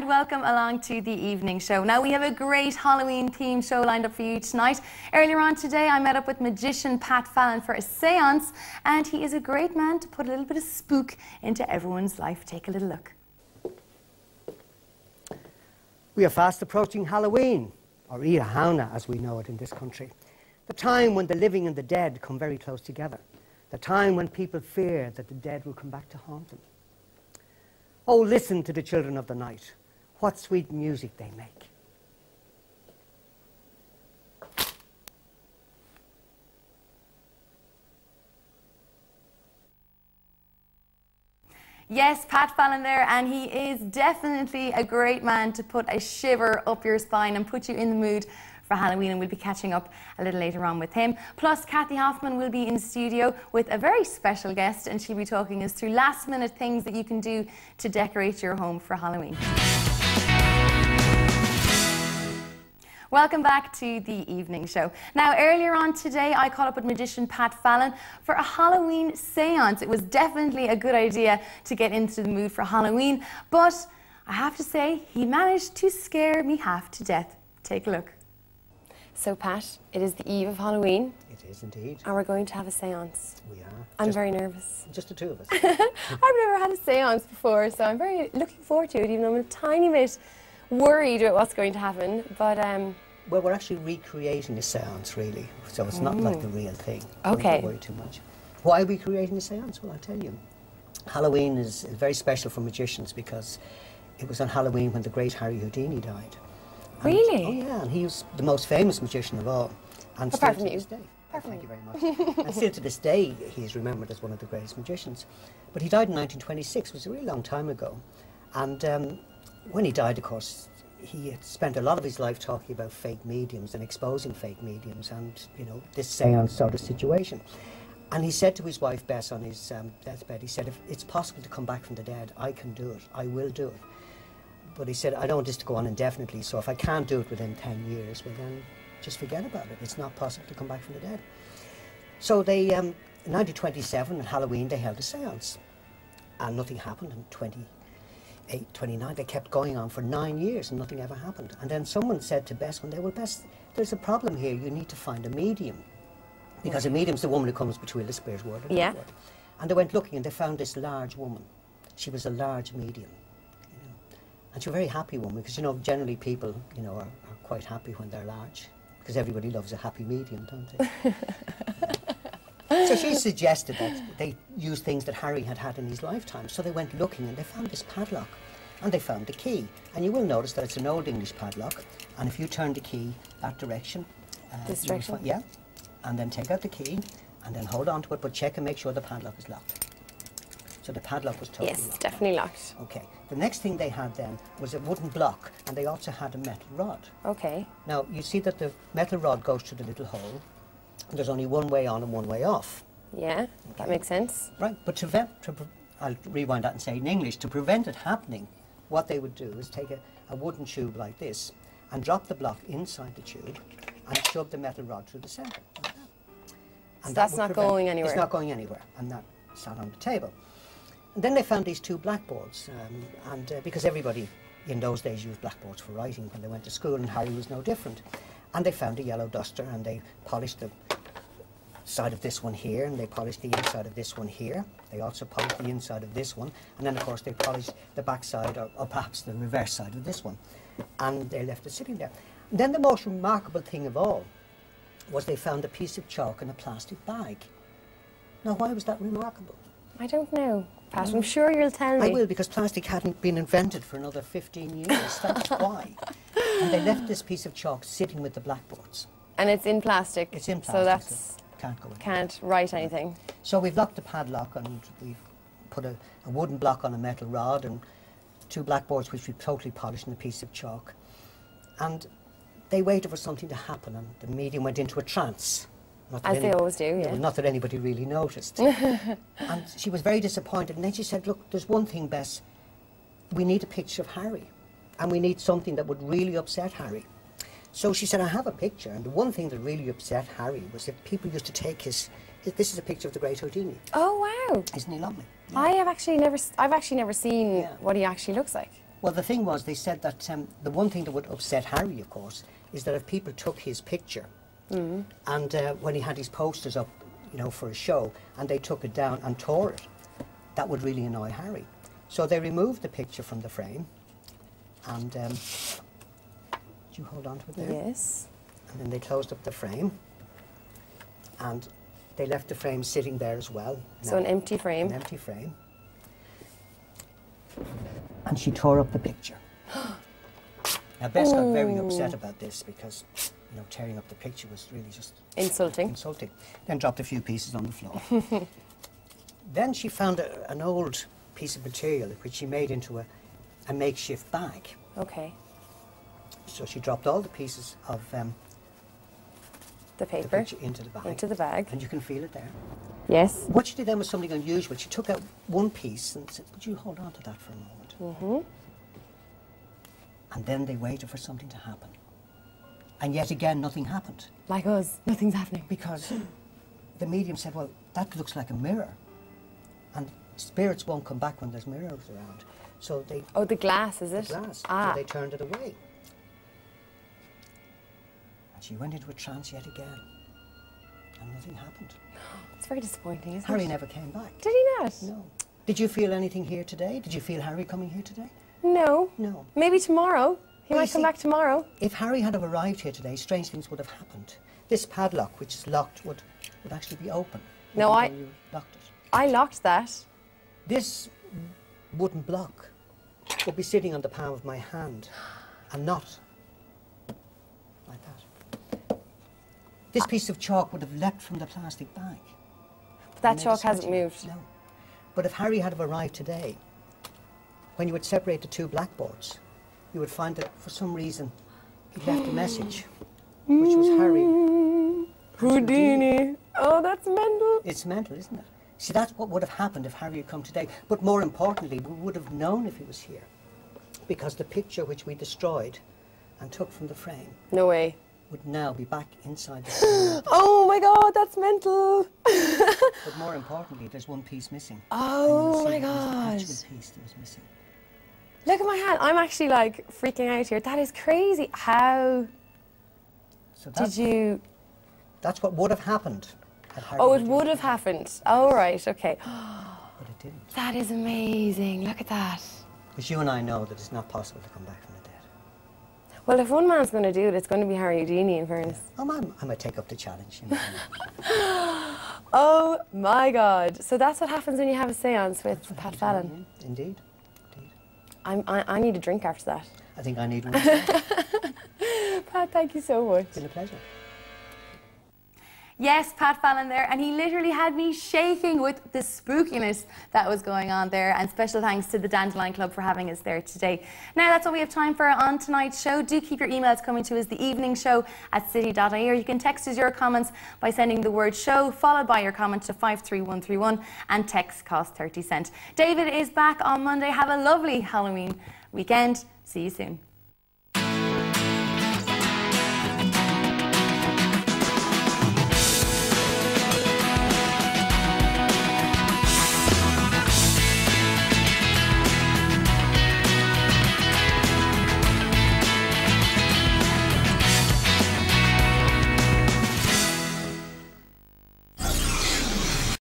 and welcome along to the evening show. Now we have a great Halloween themed show lined up for you tonight. Earlier on today I met up with magician Pat Fallon for a seance, and he is a great man to put a little bit of spook into everyone's life. Take a little look. We are fast approaching Halloween, or Ihauna as we know it in this country. The time when the living and the dead come very close together. The time when people fear that the dead will come back to haunt them. Oh, listen to the children of the night. What sweet music they make. Yes, Pat Fallon there, and he is definitely a great man to put a shiver up your spine and put you in the mood for Halloween, and we'll be catching up a little later on with him. Plus, Kathy Hoffman will be in studio with a very special guest, and she'll be talking us through last-minute things that you can do to decorate your home for Halloween. Welcome back to the evening show. Now, earlier on today, I caught up with magician Pat Fallon for a Halloween seance. It was definitely a good idea to get into the mood for Halloween, but I have to say, he managed to scare me half to death. Take a look. So, Pat, it is the eve of Halloween. It is indeed. And we're going to have a seance. We are. I'm very nervous. Just the two of us. I've never had a seance before, so I'm very looking forward to it, even though I'm a tiny bit worried about what's going to happen. But well, we're actually recreating a seance, really, so it's not like the real thing. Okay. Don't worry too much. Why are we creating a seance? Well, I'll tell you. Halloween is very special for magicians because it was on Halloween when the great Harry Houdini died. And, really? Oh yeah, and he was the most famous magician of all. And apart from still to you. this day. Thank you very much. And still to this day, he's remembered as one of the greatest magicians. But he died in 1926, it was a really long time ago. And when he died, of course, he had spent a lot of his life talking about fake mediums and exposing fake mediums and, you know, this seance sort of situation. And he said to his wife, Bess, on his deathbed, he said, if it's possible to come back from the dead, I can do it. I will do it. But he said, I don't want this to go on indefinitely, so if I can't do it within 10 years, well then just forget about it. It's not possible to come back from the dead. So they, in 1927, on Halloween, they held a seance. And nothing happened in 28, 29. They kept going on for 9 years and nothing ever happened. And then someone said to Bess one day, well, Bess, there's a problem here. You need to find a medium. Because a medium's the woman who comes between the spirit world and the world. And they went looking and they found this large woman. She was a large medium. And she's a very happy woman, because, you know, generally people, you know, are quite happy when they're large, because everybody loves a happy medium, don't they? So she suggested that they use things that Harry had had in his lifetime. So they went looking and they found this padlock, and they found the key. And you will notice that it's an old English padlock, and if you turn the key that direction, this direction? Yeah, and then take out the key, and then hold on to it, but check and make sure the padlock is locked. So the padlock was totally locked. Yes, definitely locked. Okay. The next thing they had then was a wooden block, and they also had a metal rod. Okay. Now, you see that the metal rod goes through the little hole, and there's only one way on and one way off. Yeah, that makes sense. Right, but I'll rewind that and say it in English, to prevent it happening, what they would do is take a wooden tube like this, and drop the block inside the tube, and shove the metal rod through the centre, like that. And so that's not going anywhere? It's not going anywhere, and that sat on the table. And then they found these two blackboards, because everybody in those days used blackboards for writing when they went to school, and Harry was no different. And they found a yellow duster, and they polished the side of this one here, and they polished the inside of this one here. They also polished the inside of this one, and then of course they polished the back side, or perhaps the reverse side of this one. And they left it sitting there. And then the most remarkable thing of all was they found a piece of chalk in a plastic bag. Now, why was that remarkable? I don't know, Pat. I'm sure you'll tell me. I will, because plastic hadn't been invented for another 15 years. That's why. And they left this piece of chalk sitting with the blackboards. And it's in plastic. It's in plastic. So that's can't go in. Can't write anything. So we've locked the padlock, and we've put a wooden block on a metal rod, and two blackboards which we've totally polished, and a piece of chalk. And they waited for something to happen, and the medium went into a trance. As they always do, yeah. Not that anybody really noticed. And she was very disappointed. And then she said, look, there's one thing, Bess. We need a picture of Harry. And we need something that would really upset Harry. So she said, I have a picture. And the one thing that really upset Harry was that people used to take his... This is a picture of the great Houdini. Oh, wow. Isn't he lovely? Yeah. I've actually never seen what he actually looks like. Well, the thing was, they said that the one thing that would upset Harry, of course, is that if people took his picture, and when he had his posters up, you know, for a show, and they took it down and tore it, that would really annoy Harry. So they removed the picture from the frame, and do you hold on to it there? Yes. And then they closed up the frame, and they left the frame sitting there as well. So an empty frame. An empty frame. And she tore up the picture. Now, Bess got very upset about this because, you know, tearing up the picture was really just Insulting. Then dropped a few pieces on the floor. Then she found an old piece of material which she made into a makeshift bag. Okay. So she dropped all the pieces of The the paper picture into the bag. into the bag. And you can feel it there. Yes. What she did then was something unusual. She took out one piece and said, would you hold on to that for a moment? And then they waited for something to happen. And yet again, nothing happened. Like us, nothing's happening. Because the medium said, well, that looks like a mirror. And spirits won't come back when there's mirrors around. So they... Oh, the glass, is it? Glass. Ah. So they turned it away. And she went into a trance yet again. And nothing happened. It's very disappointing, isn't Harry it? never came back. Did he not? No. Did you feel anything here today? Did you feel Harry coming here today? No. No. Maybe tomorrow. He Well, might you come see, back tomorrow. If Harry had have arrived here today, strange things would have happened. This padlock, which is locked, would actually be open. No, even though you locked it. I locked that. This wooden block would be sitting on the palm of my hand and not like that. This piece of chalk would have leapt from the plastic bag. But that and never chalk hasn't scratched it. moved. No. But if Harry had have arrived today, when you would separate the two blackboards, you would find that for some reason he left a message, which was Harry. Houdini. Oh, that's mental. It's mental, isn't it? See, that's what would have happened if Harry had come today. But more importantly, we would have known if he was here. Because the picture which we destroyed and took from the frame No way. would now be back inside the frame. Oh my God, that's mental. But more importantly, there's one piece missing. Oh And you'll see my it was the God. actual piece that was missing. Look at my hand. I'm actually like freaking out here. That is crazy. How So did you... That's what would have happened. Had Harry Oh, it been would here. have happened. Oh, right, okay. But it didn't. That is amazing. Look at that. Because you and I know that it's not possible to come back from the dead. Well, if one man's going to do it, it's going to be Harry Houdini, in fairness. I might take up the challenge. You know. Oh my God. So that's what happens when you have a seance with Pat Fallon. Indeed. I need a drink after that. I think I need one. It's Pat, thank you so much. been a pleasure. Yes, Pat Fallon there, and he literally had me shaking with the spookiness that was going on there. And special thanks to the Dandelion Club for having us there today. Now, that's all we have time for on tonight's show. Do keep your emails coming to us, the evening show at city.ie, or you can text us your comments by sending the word show, followed by your comment to 53131, and text costs 30 cents. David is back on Monday. Have a lovely Halloween weekend. See you soon.